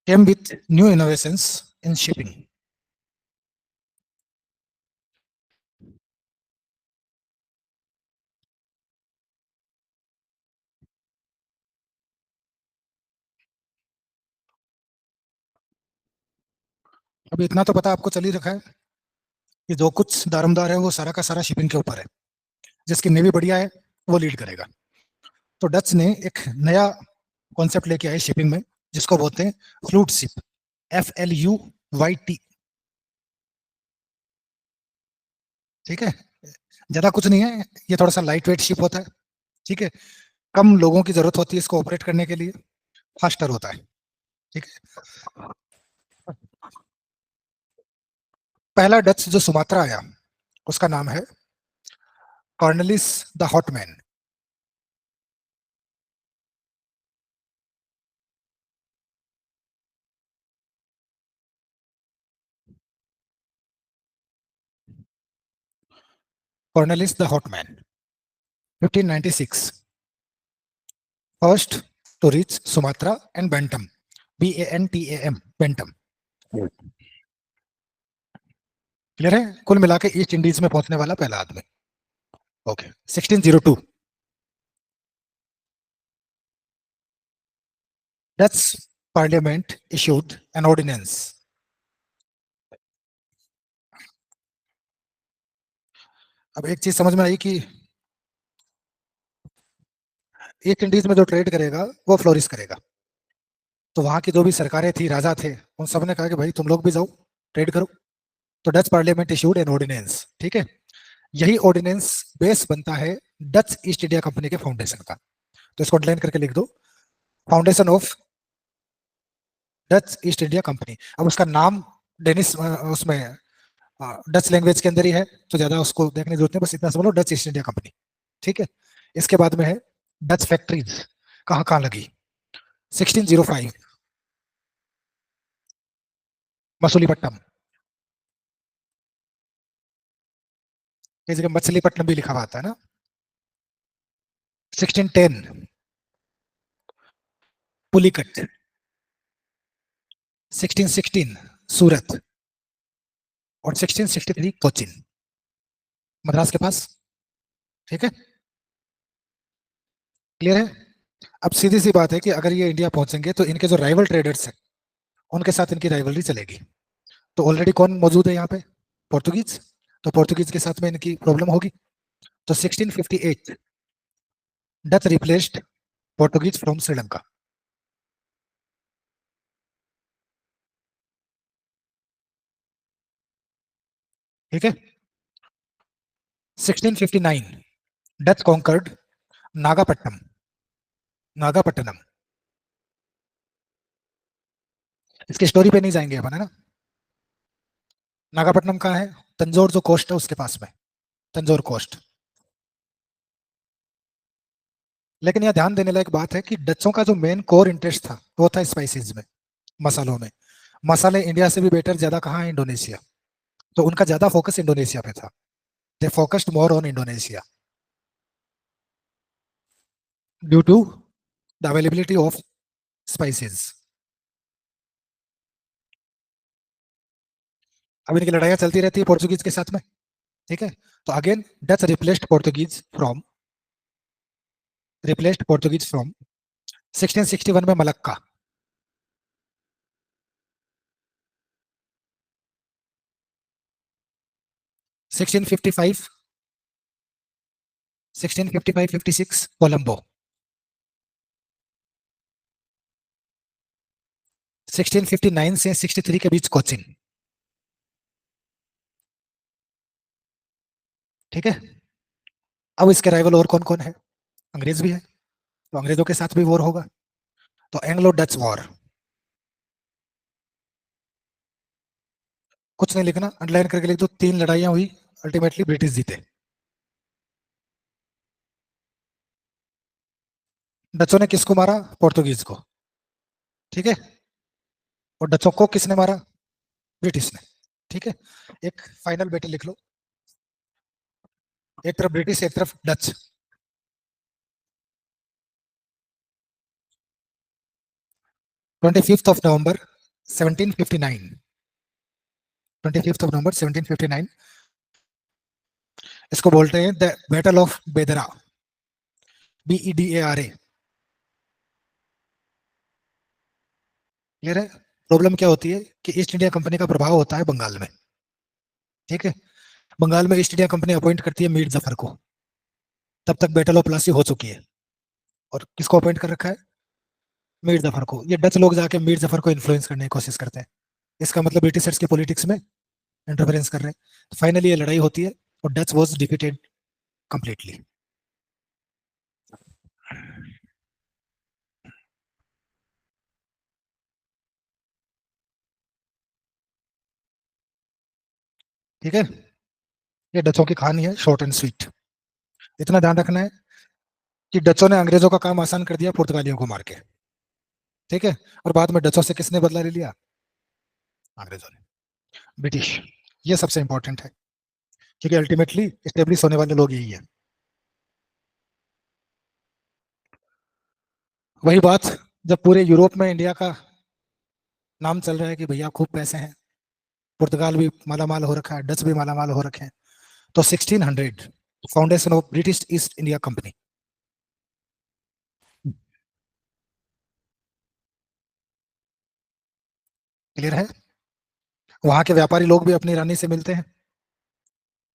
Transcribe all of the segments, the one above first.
came with new innovations in shipping. अभी इतना तो पता आपको चल ही रखा है कि जो कुछ दारोमदार है वो सारा का सारा शिपिंग के ऊपर है। जिसकी नेवी बढ़िया है वो लीड करेगा। तो डच ने एक नया कॉन्सेप्ट लेके आए शिपिंग में, जिसको बोलते हैं फ्लूट शिप, FLUYT। ठीक है, ज्यादा कुछ नहीं है, ये थोड़ा सा लाइट वेट शिप होता है। ठीक है, कम लोगों की जरूरत होती है इसको ऑपरेट करने के लिए, फास्टर होता है। ठीक है, पहला डच जो सुमात्रा आया उसका नाम है Cornelis de Houtman. Cornelis de Houtman 1596, first to reach Sumatra and Bantam, BANTAM, Bantam. Clear है, कुल मिला के ईस्ट इंडीज में पहुंचने वाला पहला आदमी। Okay, 1602 Dutch parliament issued an ordinance. अब एक चीज समझ में आई कि ईस्ट इंडीज में जो ट्रेड करेगा वो फ्लोरिश करेगा। तो वहां की जो भी सरकारें थी, राजा थे, उन सब ने कहा कि भाई तुम लोग भी जाओ ट्रेड करो। तो Dutch parliament issued an ordinance. ठीक है, यही ऑर्डिनेंस बेस बनता है डच ईस्ट इंडिया कंपनी के फाउंडेशन का। तो इसको अंडरलाइन करके लिख दो, foundation of Dutch East India company. अब उसका नाम डेनिस उसमें डच लैंग्वेज के अंदर ही है, तो ज्यादा उसको देखने की जरूरत नहीं, बस इतना समझ लो डच ईस्ट इंडिया कंपनी। ठीक है, इसके बाद में है डच फैक्ट्रीज कहाँ कहाँ लगी। 1605 मसूलीपट्टनम, कई जगह मछलीपट्टनम भी लिखा हुआ आता है ना। 1610 पुलिकट, 1616 सूरत, और 1663 कोचिन, मद्रास के पास। ठीक है, क्लियर है। अब सीधी सी बात है कि अगर ये इंडिया पहुंचेंगे तो इनके जो राइवल ट्रेडर्स हैं उनके साथ इनकी राइवलरी चलेगी। तो ऑलरेडी कौन मौजूद है यहाँ पे, पोर्तुगीज। तो पोर्तुगीज के साथ में इनकी प्रॉब्लम होगी। तो 1658 Dutch replaced Portuguese from Sri Lanka. ठीक है, 1659 डच कॉन्कर्ड नागापट्टनम, नागापट्टनम। इसकी स्टोरी पे नहीं जाएंगे अपन, है ना। नागापट्टनम कहाँ है, तंजौर जो कोस्ट है उसके पास में, तंजौर कोस्ट। लेकिन यह ध्यान देने लायक बात है कि डचों का जो मेन कोर इंटरेस्ट था वो था स्पाइसेस में, मसालों में। मसाले इंडिया से भी बेटर ज्यादा कहाँ है, इंडोनेशिया। तो उनका ज्यादा फोकस इंडोनेशिया पे था, they focused more on Indonesia due to the availability of spices. अब इनकी लड़ाइयाँ चलती रहती है पोर्चुगीज के साथ में। ठीक है, तो again Dutch replaced Portuguese from 1661 में मलक्का, 1655 1655-56 कोलंबो, 1659 से 63 के बीच कोचिन। ठीक है, अब इसके राइवल और कौन कौन है, अंग्रेज भी है, तो अंग्रेजों के साथ भी वॉर होगा। तो एंग्लो डच वॉर, कुछ नहीं लिखना, अंडरलाइन करके लिख दो, 3 लड़ाइयां हुई, अल्टीमेटली ब्रिटिश जीते। डचों ने किसको मारा, पोर्तुगीज को। ठीक है, और डचों को किसने मारा, ब्रिटिश ने। ठीक है, एक फाइनल बैटल लिख लो, एक तरफ ब्रिटिश एक तरफ डच। 25 ऑफ नवंबर 1759, 25 नवंबर 1759, इसको बोलते हैं द बैटल ऑफ बेदरा, BEDARA। क्लियर है? प्रॉब्लम क्या होती है कि ईस्ट इंडिया कंपनी का प्रभाव होता है बंगाल में। ठीक है, बंगाल में ईस्ट इंडिया कंपनी अपॉइंट करती है मीर जफर को। तब तक बैटल ऑफ प्लासी हो चुकी है। और किसको अपॉइंट कर रखा है? मीर जफर को। ये डच लोग जाके मीर जफर को इन्फ्लुएंस करने की कोशिश करते हैं। इसका मतलब ब्रिटिशर्स की पॉलिटिक्स में इंटरफेरेंस कर रहे हैं। तो फाइनली ये लड़ाई होती है और डच वॉज डिफीटेड कंप्लीटली। ठीक है, ये डचों की कहानी है, शॉर्ट एंड स्वीट। इतना ध्यान रखना है कि डचों ने अंग्रेजों का काम आसान कर दिया पुर्तगालियों को मार के। ठीक है, और बाद में डचों से किसने बदला ले लिया? अंग्रेजों ने, ब्रिटिश। ये सबसे इंपॉर्टेंट है, क्योंकि अल्टीमेटली स्टेब्लिश होने वाले लोग यही है। वही बात, जब पूरे यूरोप में इंडिया का नाम चल रहा है कि भैया खूब पैसे हैं, पुर्तगाल भी मालामाल हो रखा है, डच भी मालामाल हो रखे हैं, तो 1600 foundation of British east India company. Clear है? वहां के व्यापारी लोग भी अपनी रानी से मिलते हैं,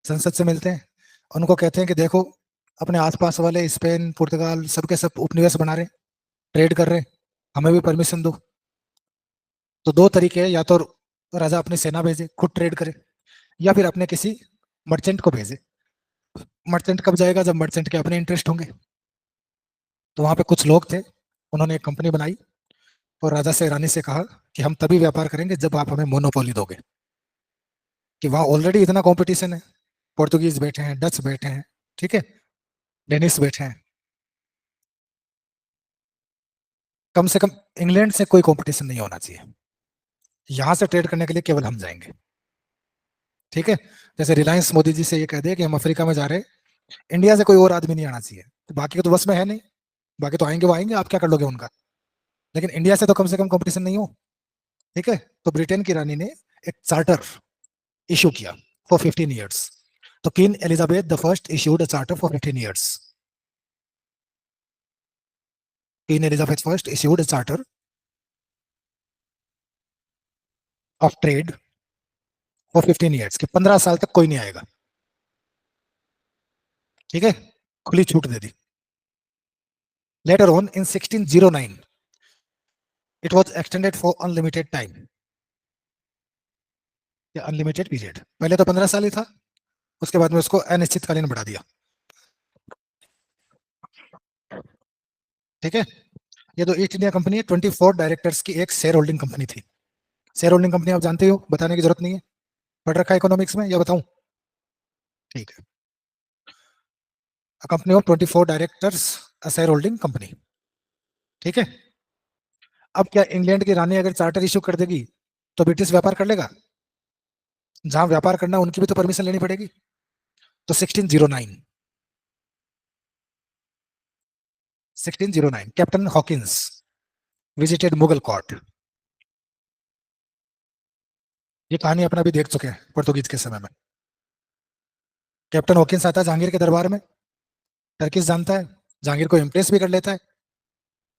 संसद से मिलते हैं, उनको कहते हैं कि देखो, अपने आसपास वाले स्पेन पुर्तगाल सबके सब उपनिवेश बना रहे, ट्रेड कर रहे, हमें भी परमिशन दो। तो दो तरीके हैं, या तो राजा अपनी सेना भेजे खुद ट्रेड करे, या फिर अपने किसी मर्चेंट को भेजे। मर्चेंट कब जाएगा? जब मर्चेंट के अपने इंटरेस्ट होंगे। तो वहां पे कुछ लोग थे, उन्होंने एक कंपनी बनाई और राजा से रानी से कहा कि हम तभी व्यापार करेंगे जब आप हमें मोनोपोली दोगे। कि वहां ऑलरेडी इतना कंपटीशन है, पोर्तुगीज बैठे हैं, डच बैठे हैं, ठीक है, डेनिस बैठे हैं, कम से कम इंग्लैंड से कोई कंपटीशन नहीं होना चाहिए। यहां से ट्रेड करने के लिए केवल हम जाएंगे। ठीक है, जैसे रिलायंस मोदी जी से ये कह दे कि हम अफ्रीका में जा रहे हैं, इंडिया से कोई और आदमी नहीं आना चाहिए, तो बाकी के तो बस में है नहीं, बाकी तो आएंगे, वो आएंगे, आप क्या कर लोगे उनका। लेकिन इंडिया से तो कम से कम कंपटीशन नहीं हो। ठीक है, तो ब्रिटेन की रानी ने एक चार्टर इशू किया फॉर 15 ईयर्स। तो king Elizabeth the first issued a charter for 15 years. King Elizabeth first issued a charter of trade for 15 years, कि 15 साल तक कोई नहीं आएगा। ठीक है, खुली छूट दे दी। Later on in 1609 it was extended for unlimited time, या अनलिमिटेड पीरियड। पहले तो 15 साल ही था, उसके बाद में उसको अनिश्चितकालीन बढ़ा दिया। ठीक है, ये तो ईस्ट इंडिया कंपनी है, 24 डायरेक्टर्स की एक शेयर होल्डिंग कंपनी थी। शेयर होल्डिंग कंपनी आप जानते हो, बताने की जरूरत नहीं है, पढ़ रखा है इकोनॉमिक्स में, या बताऊं? ठीक है, company of 24 directors, share holding company. ठीक है, अब क्या इंग्लैंड की रानी अगर चार्टर इशू कर देगी तो ब्रिटिश व्यापार कर लेगा? जहां व्यापार करना उनकी भी तो परमिशन लेनी पड़ेगी। तो 1609 captain Hawkins visited Mughal court. ये कहानी अपना भी देख चुके हैं पोर्तुगीज के समय में। कैप्टन हॉकिंस आता है जहांगीर के दरबार में, टर्किश जानता है, जहांगीर को इम्प्रेस भी कर लेता है।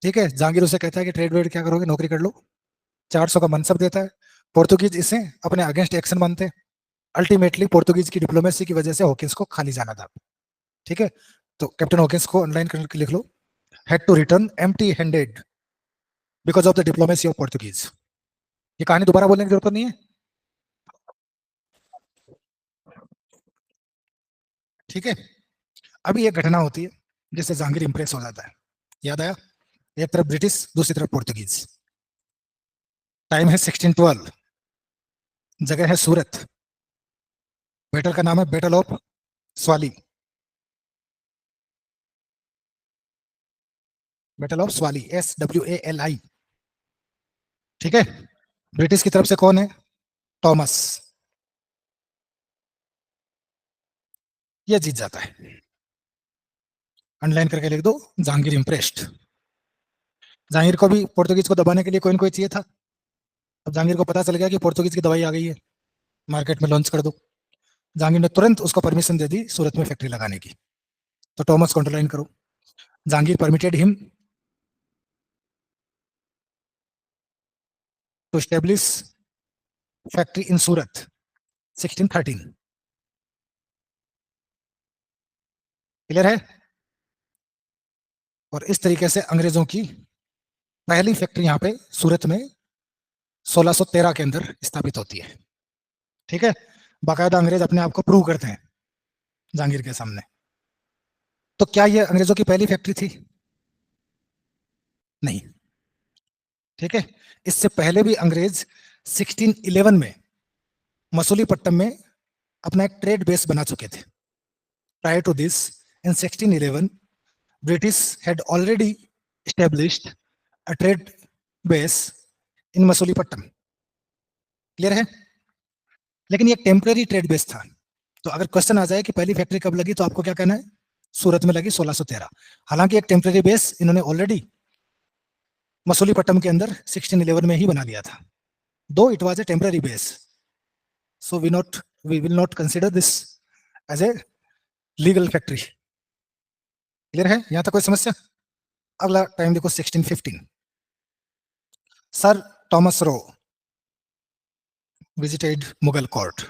ठीक है, जहांगीर उसे कहता है कि ट्रेड वेड क्या करोगे, नौकरी कर लो, 400 का मनसब देता है। पोर्तुगीज इसे अपने अगेंस्ट एक्शन मानते हैं। अल्टीमेटली पोर्तुगीज की डिप्लोमेसी की वजह से हॉकिंस को खाली जाना था। ठीक है, तो कैप्टन हॉकिंस को ऑनलाइन करके लिख लो, had to return empty handed because of the diplomacy of Portuguese. ये कहानी दोबारा बोलने की जरूरत नहीं है। ठीक है, अभी एक घटना होती है जिससे जहांगीर इंप्रेस हो जाता है। याद आया? एक तरफ ब्रिटिश, दूसरी तरफ पोर्तुगीज। टाइम है 1612, जगह है सूरत, बैटल का नाम है battle of Swally. Battle of Swally, SWALI। ठीक है, ब्रिटिश की तरफ से कौन है? थॉमस। ये जीत जाता है। अंडरलाइन करके लिख दो, जहांगीर इंप्रेस्ड। जहांगीर को भी पोर्तुगीज को दबाने के लिए कोई न कोई चाहिए था। अब जहांगीर को पता चल गया कि पोर्तुगीज की दवाई आ गई है, मार्केट में लॉन्च कर दो। जहांगीर ने तुरंत उसको परमिशन दे दी सूरत में फैक्ट्री लगाने की। तो थॉमस को अंडरलाइन करो। Jahangir permitted him to establish factory in Surat 1613। Clear है? और इस तरीके से अंग्रेजों की पहली फैक्ट्री यहाँ पे सूरत में 1613 के अंदर स्थापित होती है। ठीक है? बाकायदा अंग्रेज अपने आप को प्रूव करते हैं जहांगीर के सामने। तो क्या ये अंग्रेजों की पहली फैक्ट्री थी? नहीं। ठीक है? इससे पहले भी अंग्रेज 1611 में मसूलीपट्टनम में अपना एक ट्रेड बेस बना चुके थे। Prior to this, in 1611, British had already established a trade base in Masulipatnam. Clear है? लेकिन ये टेम्पररी ट्रेड बेस था। तो अगर क्वेश्चन आ जाए कि पहली फैक्ट्री कब लगी, तो आपको क्या कहना है? सूरत में लगी 1613। हालांकि एक टेम्पररी बेस इन्होंने ऑलरेडी मसूलीपट्टनम के अंदर 1611 में ही बना लिया था, though it was a temporary base. So we will not consider this as a legal factory. Clear है? यहां तक कोई समस्या? अगला टाइम देखो 1615। Sir Thomas Roe visited Mughal court.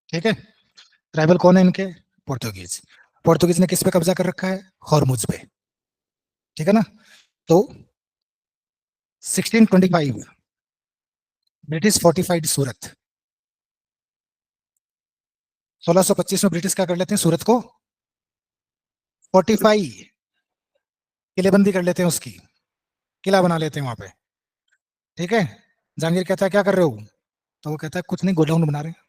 ठीक है? ट्राइबल कौन है इनके? पोर्तुगीज। पोर्तुगीज ने किस पे कब्जा कर रखा है? हॉर्मुज पे। ठीक है ना? तो 1625 ब्रिटिश फोर्टिफाइड सूरत। 1625 में ब्रिटिश क्या कर लेते हैं? सूरत को फोर्टिफाई, किलेबंदी कर लेते हैं, उसकी किला बना लेते हैं वहां पे। ठीक है? जहांगीर कहता है क्या कर रहे हो? तो वो कहता है कुछ नहीं, गोडाउन बना रहे हैं।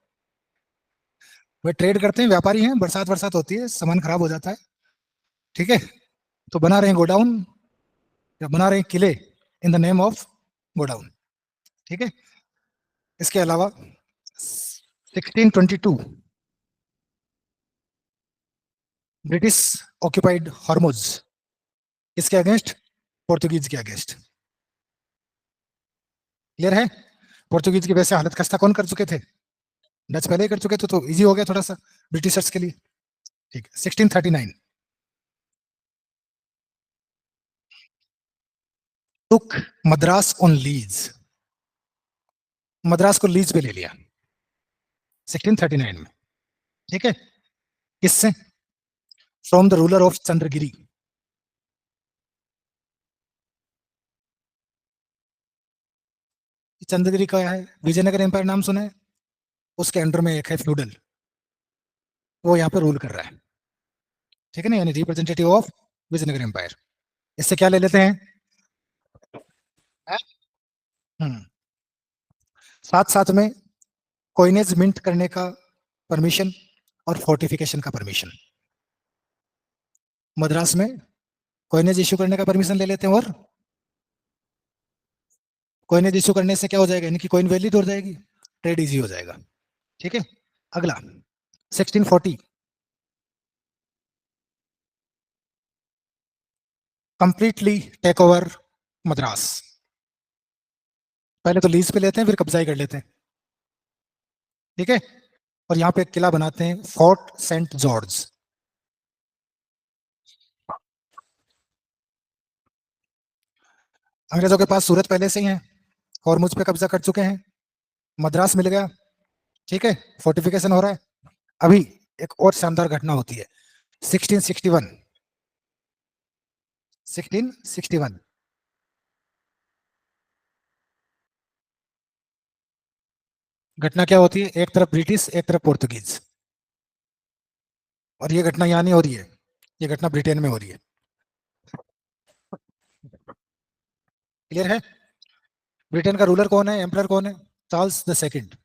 वे ट्रेड करते हैं, व्यापारी हैं, बरसात बरसात होती है, सामान खराब हो जाता है। ठीक है? तो बना रहे हैं गोडाउन, या बना रहे हैं किले in the name of godown. ठीक है? इसके अलावा 1622 ब्रिटिश ऑक्यूपाइड हॉर्मुज। किसके अगेंस्ट? पोर्तुगीज के अगेंस्ट। क्लियर है? पोर्तुगीज की वैसे हालत खस्ता कौन कर चुके थे? डच पहले ही कर चुके थे, तो इजी हो गया थोड़ा सा ब्रिटिशर्स के लिए। ठीक है? 1639 टुक मद्रास ऑन लीज। मद्रास को लीज पे ले लिया 1639 में। ठीक है? किससे? From the ruler of Chandragiri. Chandragiri का है, विजयनगर एम्पायर नाम सुना है? उसके अंडर में एक है फ्यूडल, वो यहाँ पे रूल कर रहा है। ठीक है ना? यानी रिप्रेजेंटेटिव ऑफ विजयनगर एम्पायर। इससे क्या ले लेते हैं? हम्म। साथ साथ में कॉइनेज मिंट करने का परमिशन और फोर्टिफिकेशन का परमिशन। मद्रास में कॉइनेज इश्यू करने का परमिशन ले लेते हैं, और कॉइनेज इश्यू करने से क्या हो जाएगा? यानी कि कॉइन वैलिड हो जाएगी, ट्रेड इजी हो जाएगा। ठीक है? अगला 1640 कंप्लीटली टेक ओवर मद्रास। पहले तो लीज पे लेते हैं, फिर कब्जा ही कर लेते हैं। ठीक है? और यहाँ पे एक किला बनाते हैं, फोर्ट सेंट जॉर्ज। अंग्रेजों के पास सूरत पहले से ही है, और मुझ पे कब्जा कर चुके हैं, मद्रास मिल गया। ठीक है? फोर्टिफिकेशन हो रहा है। अभी एक और शानदार घटना होती है 1661। 1661 घटना क्या होती है? एक तरफ ब्रिटिश, एक तरफ पोर्तुगीज। और ये घटना यहाँ नहीं हो रही है, ये घटना ब्रिटेन में हो रही है। क्लियर है? ब्रिटेन का रूलर कौन है, एम्परर कौन है? Charles the second.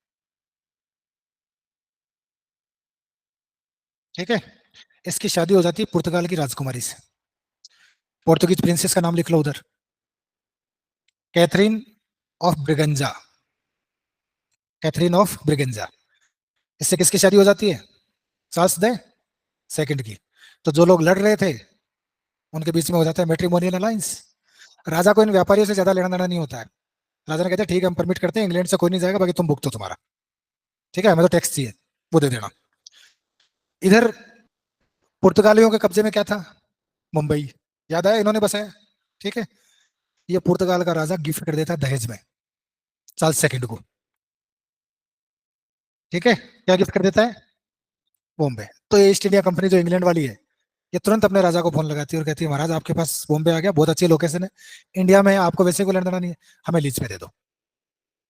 ठीक है? इसकी शादी हो जाती है पुर्तगाल की राजकुमारी से। पोर्तुगीज प्रिंसेस का नाम लिख लो उधर, Catherine of Braganza. Catherine of Braganza. इससे किसकी शादी हो जाती है? चार्ल्स दे सेकंड की। तो जो लोग लड़ रहे थे उनके बीच में हो जाता है मैट्रिमोनियल अलायंस। राजा को इन व्यापारियों से ज्यादा लेना देना नहीं होता है। राजा ने कहते हैं ठीक है हम परमिट करते हैं, इंग्लैंड से कोई नहीं जाएगा, बाकी तुम भुगतो तुम्हारा, ठीक है हमें तो टैक्स चाहिए, वो दे देना। इधर पुर्तगालियों के कब्जे में क्या था? मुंबई, याद आया इन्होंने बसाया, ठीक है। ये पुर्तगाल का राजा गिफ्ट कर देता है दहेज में चार्ल्स सेकंड को, ठीक है। क्या गिफ्ट कर देता है? बॉम्बे। तो ये ईस्ट इंडिया कंपनी जो इंग्लैंड वाली है, ये तुरंत अपने राजा को फोन लगाती है और कहती है महाराज आपके पास बॉम्बे आ गया, बहुत अच्छी लोकेशन है, इंडिया में आपको वैसे कोई लेना देना नहीं है, हमें लीज पे दे दो,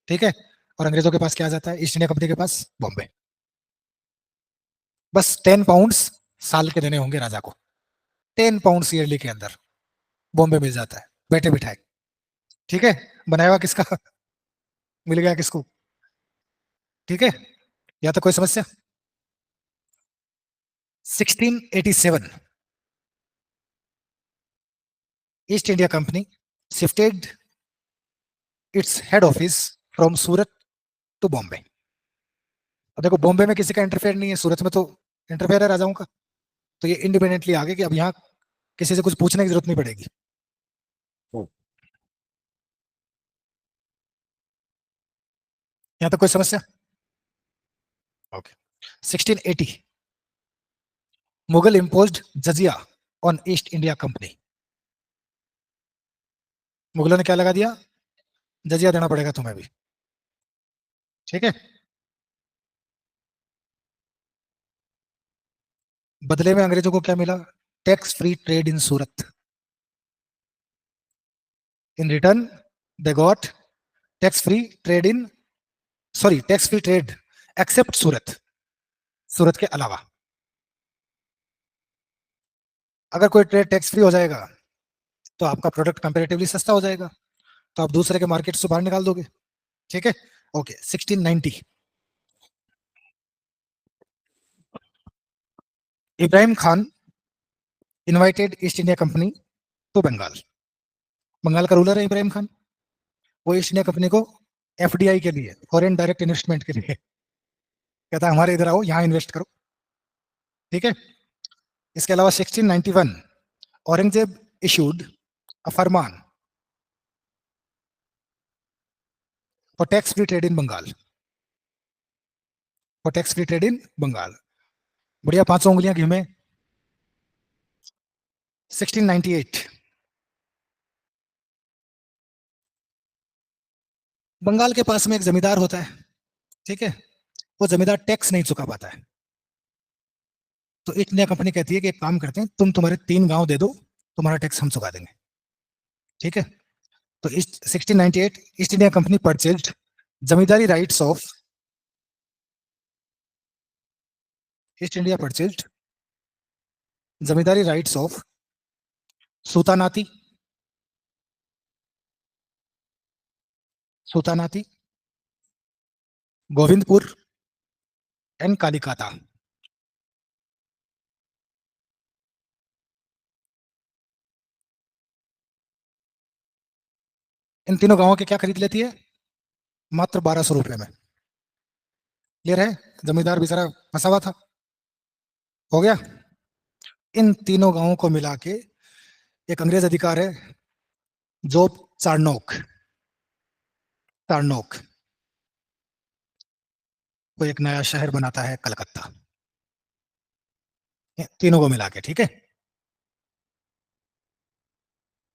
ठीक है। और अंग्रेजों के पास क्या आ जाता है? ईस्ट इंडिया कंपनी के पास बॉम्बे। बस 10 पाउंड्स साल के देने होंगे राजा को, 10 पाउंड्स ईयरली के अंदर बॉम्बे मिल जाता है बैठे बिठाए, ठीक है। बनाया हुआ किसका? मिल गया किसको? ठीक है। या तो कोई समस्या? 1687 East India company shifted its head office from Surat to Bombay. अब देखो बॉम्बे में किसी का इंटरफेयर नहीं है, सूरत में तो इंटरफेयर है राजाओं का। तो ये इंडिपेंडेंटली आगे कि अब यहाँ किसी से कुछ पूछने की जरूरत नहीं पड़ेगी। यहाँ तक कोई समस्या? Okay. 1680 Mughal imposed jizya on East India Company. मुगलों ने क्या लगा दिया? जजिया देना पड़ेगा तुम्हें भी, ठीक है। बदले में अंग्रेजों को क्या मिला? Tax free trade in Surat. In return they got tax free trade in, sorry tax free trade except Surat, Surat के अलावा। अगर कोई ट्रेड टैक्स फ्री हो जाएगा तो आपका प्रोडक्ट कंपैरेटिवली सस्ता हो जाएगा, तो आप दूसरे के मार्केट से बाहर निकाल दोगे, ठीक है। Okay. 1690 Ibrahim Khan invited East India company to Bengal. Bengal का रूलर है इब्राहिम खान, वो ईस्ट इंडिया कंपनी को एफडीआई के लिए, फॉरेन डायरेक्ट इन्वेस्टमेंट के लिए कहता है हमारे इधर आओ यहाँ इन्वेस्ट करो, ठीक है। इसके अलावा 1691 Aurangzeb issued a farman for tax free trade in Bengal, for tax free trade in Bengal. बढ़िया, 500 उंगलियां घी में। 1698 बंगाल के पास में एक जमींदार होता है, ठीक है। वो जमींदार टैक्स नहीं चुका पाता है, तो ईस्ट इंडिया कंपनी कहती है कि एक काम करते हैं, तुम तुम्हारे 3 गांव दे दो, तुम्हारा टैक्स हम चुका देंगे, ठीक है। तो East 1698 East India Company purchased zamindari rights of, East India purchased zamindari rights of Sutanati, Sutanati, Govindpur and Kalikata. इन तीनों गांवों के क्या खरीद लेती है? मात्र 1200 रुपए में। क्लियर है? जमींदार बेचारा फंसा हुआ था, हो गया। इन तीनों गांवों को मिला के एक अंग्रेज अधिकार है जोब चार्नोक, चार्नोक, वो एक नया शहर बनाता है कलकत्ता, तीनों को मिला के, ठीक है।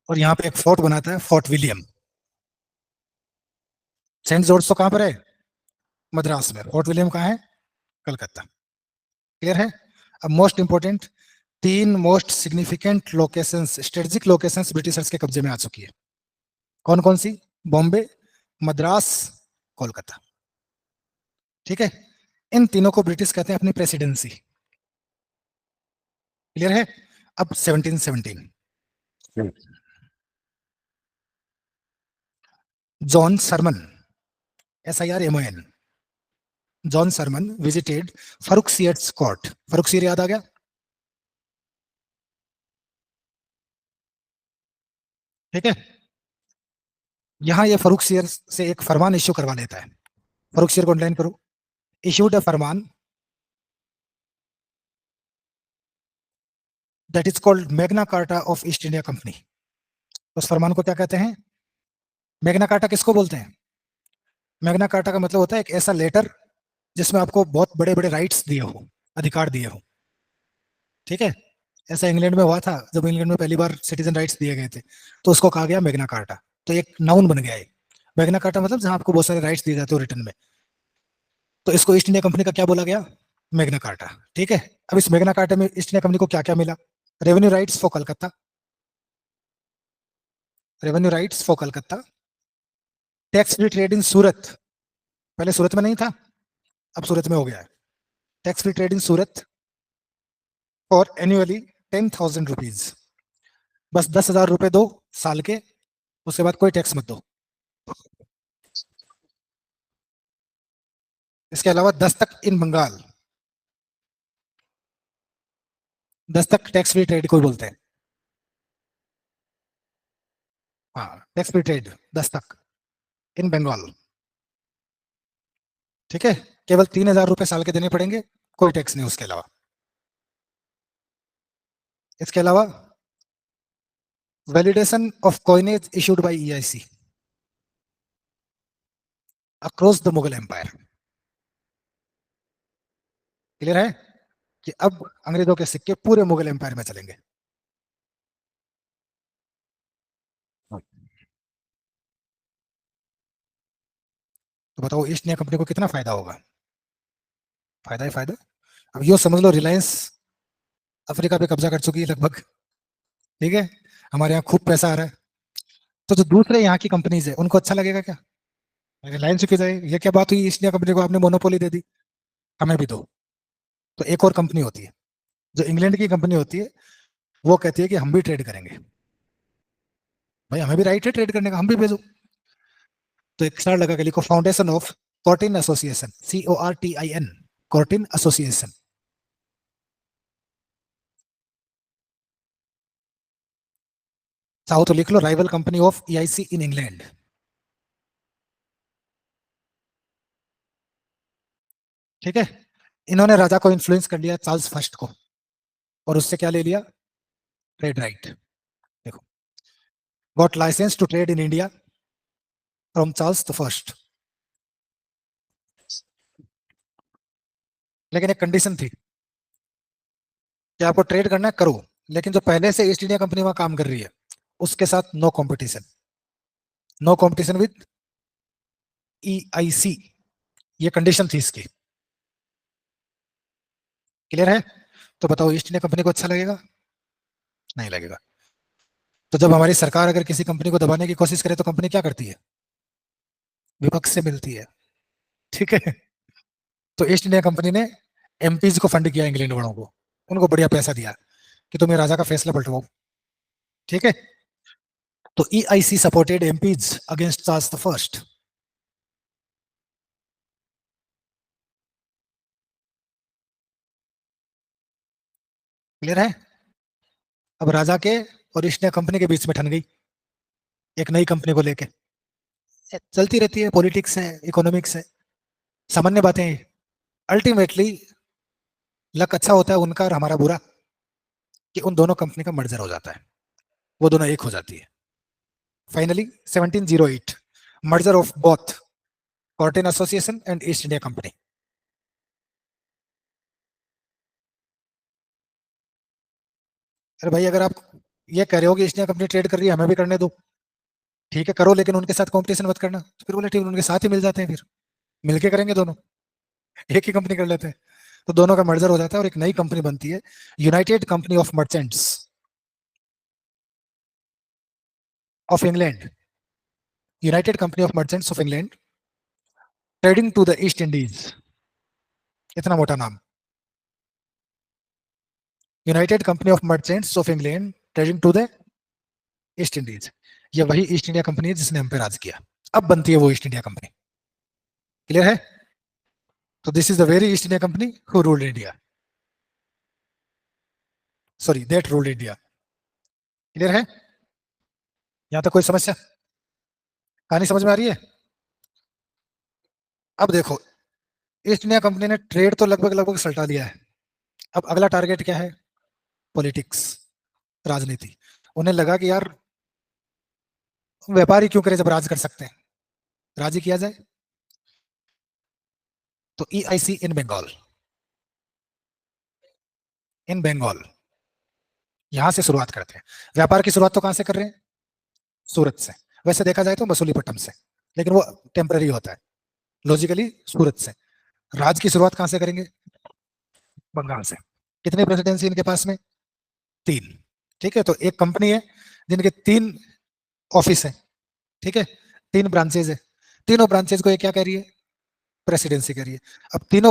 और यहाँ पे एक फोर्ट बनाता है, फोर्ट विलियम। सेंट जॉर्ज तो कहां पर है? मद्रास में। फोर्ट विलियम कहाँ है? कलकत्ता। क्लियर है? अब most important, 3 most significant locations, strategic locations Britishers के कब्जे में आ चुकी है। कौन कौन सी? बॉम्बे, मद्रास, कोलकाता, ठीक है। इन तीनों को ब्रिटिश कहते हैं अपनी प्रेसिडेंसी। क्लियर है? अब 1717 John Surman, SIRMON, John Surman visited Farrukhsiyar's court. Farrukhsiyar याद आ गया? ठीक है। यहां ये फरुखसियर से एक फरमान इश्यू करवा लेता है। फरुखसियर को अंडरलाइन करो। Issued a Farman that is called Magna carta of East India company. उस फरमान को क्या कहते हैं? मैग्ना कार्टा किसको बोलते हैं? मैग्ना कार्टा का मतलब होता है एक ऐसा लेटर जिसमें आपको बहुत बड़े बड़े राइट्स दिए हो, अधिकार दिए हो। ठीक है। ऐसा इंग्लैंड में हुआ था, जब इंग्लैंड में पहली बार सिटीजन राइट्स दिए गए थे, तो उसको कहा गया मैग्ना कार्टा। तो एक नाउन बन गया है मैग्ना कार्टा, मतलब जहां आपको बहुत सारे राइट्स दिए जाते हो रिटर्न में। तो इसको ईस्ट इंडिया कंपनी का क्या बोला गया? Magna Carta. ठीक है। अब इस मैग्ना कार्टा में ईस्ट इंडिया कंपनी को क्या क्या मिला? Revenue rights for Calcutta, revenue rights for Calcutta, tax free trade in Surat, पहले सूरत में नहीं था, अब सूरत में हो गया है। Tax free trade in Surat for annually 10,000 rupees, बस 10,000 रुपए दो साल के, उसके बाद कोई टैक्स मत दो। इसके अलावा दस्तक इन Bengal, Dastak tax free trade को बोलते हैं। हाँ, टैक्स फ्री ट्रेड, दस्तक इन बंगाल। ठीक है। केवल 3,000 रुपए साल के देने पड़ेंगे, कोई टैक्स नहीं उसके अलावा। इसके अलावा validation of coinage issued by EIC across the Mughal empire. Clear है कि अब अंग्रेजों के सिक्के पूरे मुगल एम्पायर में चलेंगे। तो बताओ ईस्ट इंडिया कंपनी को कितना फायदा होगा? फायदा ही फायदा। अब यो समझ लो रिलायंस अफ्रीका पे कब्जा कर चुकी है लगभग। ठीक है। हमारे यहाँ खूब पैसा आ रहा है, तो जो दूसरे यहाँ की कंपनीज है उनको अच्छा लगेगा क्या? रिलायंस की जाए, ये क्या बात हुई, ईस्ट इंडिया कंपनी को आपने मोनोपोली दे दी, हमें भी दो। तो एक और कंपनी होती है, जो इंग्लैंड की कंपनी होती है, वो कहती है कि हम भी ट्रेड करेंगे। भाई हमें भी राइट है ट्रेड करने का, हम भी भेजो। तो एक स्टार लगा के लिखो, foundation of Courteen association, CORTIN, Courteen association. चाहो तो लिख लो, rival company of EIC in England. ठीक है। इन्होंने राजा को इन्फ्लुएंस कर लिया, चार्ल्स फर्स्ट को, और उससे क्या ले लिया? Trade right. देखो, got license to trade in India from Charles the first. लेकिन एक कंडीशन थी कि आपको ट्रेड करना है, करो, लेकिन जो पहले से ईस्ट इंडिया कंपनी वहां काम कर रही है उसके साथ no competition, no competition with EIC, ये कंडीशन थी इसकी। क्लियर है? तो बताओ ईस्ट इंडिया कंपनी को अच्छा लगेगा? नहीं लगेगा। तो जब हमारी सरकार अगर किसी कंपनी को दबाने की कोशिश करे तो कंपनी क्या करती है? विपक्ष से मिलती है। ठीक है। तो ईस्ट इंडिया कंपनी ने MPs को फंड किया, इंग्लैंड वालों को, उनको बढ़िया पैसा दिया कि तुम ये राजा का फैसला पलटवाओ। ठीक है। तो EIC supported MPs against Charles the first. Clear है? अब राजा के और ईस्ट इंडिया कंपनी के बीच में ठन गई एक नई कंपनी को लेके। चलती रहती है, पॉलिटिक्स है, इकोनॉमिक्स है, सामान्य बातें हैं। अल्टीमेटली लक अच्छा होता है उनका और हमारा बुरा, कि उन दोनों कंपनी का मर्जर हो जाता है, वो दोनों एक हो जाती है। Finally 1708, merger of both Courteen association and East India Company. अरे भाई अगर आप ये कह रहे हो कि ईस्ट इंडिया कंपनी ट्रेड कर रही है, हमें भी करने दो, ठीक है करो, लेकिन उनके साथ कंपटीशन मत करना। तो फिर बोले ठीक, उनके साथ ही मिल जाते हैं, फिर मिलके करेंगे दोनों, एक ही कंपनी कर लेते हैं। तो दोनों का मर्जर हो जाता है और एक नई कंपनी बनती है, united company of merchants of England, united company of merchants of England trading to the East Indies. इतना मोटा नाम, united company of merchants of England trading to the East Indies. ये वही ईस्ट इंडिया कंपनी है जिसने हम पे राज किया, अब बनती है वो ईस्ट इंडिया कंपनी। क्लियर है? तो this is the very east India company who ruled India, sorry that ruled India. Clear है? यहां तक कोई समस्या? कहानी समझ में आ रही है? अब देखो, ईस्ट इंडिया कंपनी ने ट्रेड तो लगभग लगभग सल्टा लिया है, अब अगला टारगेट क्या है? पॉलिटिक्स। राजनीति। उन्हें लगा कि यार व्यापारी क्यों करे जब राज कर सकते हैं, राज ही किया जाए। तो EIC इन बंगाल, इन बंगाल, यहां से शुरुआत करते हैं। व्यापार की शुरुआत तो कहां से कर रहे हैं? सूरत से। वैसे देखा जाए तो मसूलीपट्टनम से, लेकिन वो टेम्पररी होता है, लॉजिकली सूरत से। राज की शुरुआत कहां से करेंगे? बंगाल से। कितने प्रेसिडेंसी इनके पास में? 3। ठीक है, तो एक कंपनी है जिनके 3 ऑफिस है, ठीक है, 3 ब्रांचेज है। तीनों ब्रांचेज को ये क्या कह रही है? प्रेसिडेंसी कह रही है। अब तीनों